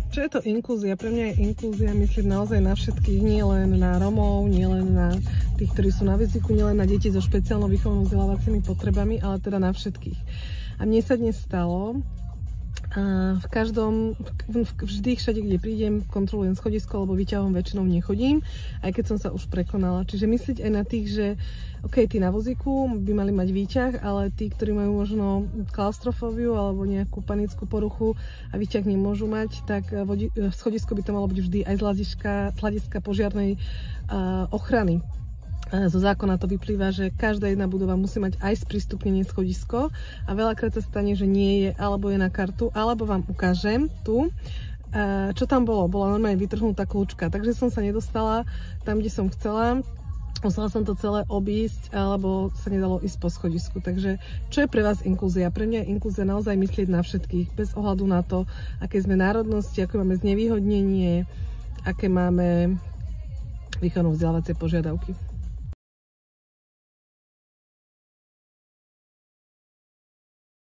Čo je to inklúzia? Pre mňa je inklúzia myslieť naozaj na všetkých, nie len na Romov, nie len na tých, ktorí sú na vozíku, nie len na deti so špeciálnou výchovnou vzdelávacími potrebami, ale teda na všetkých. A mne sa dnes stalo, vždy všade, kde prídem, kontrolujem schodisko, lebo výťahom väčšinou nechodím, aj keď som sa už prekonala. Čiže myslieť aj na tých, že OK, tí na vozíku by mali mať výťah, ale tí, ktorí majú možno klaustrofóbiu alebo nejakú panickú poruchu a výťah nemôžu mať, tak schodisko by to malo byť vždy aj z hľadiska požiarnej ochrany. Zo zákona to vyplýva, že každá jedna budova musí mať aj sprístupnenie schodisko a veľakrát sa stane, že nie je, alebo je na kartu, alebo vám ukážem tu, čo tam bolo. Bola normálne vytrhnutá kľúčka, takže som sa nedostala tam, kde som chcela. Musela som to celé obísť, alebo sa nedalo ísť po schodisku. Takže čo je pre vás inklúzia? Pre mňa je inklúzia naozaj myslieť na všetkých, bez ohľadu na to, aké sme národnosti, aké máme znevýhodnenie, aké máme výchovno vzdelávacie požiadavky.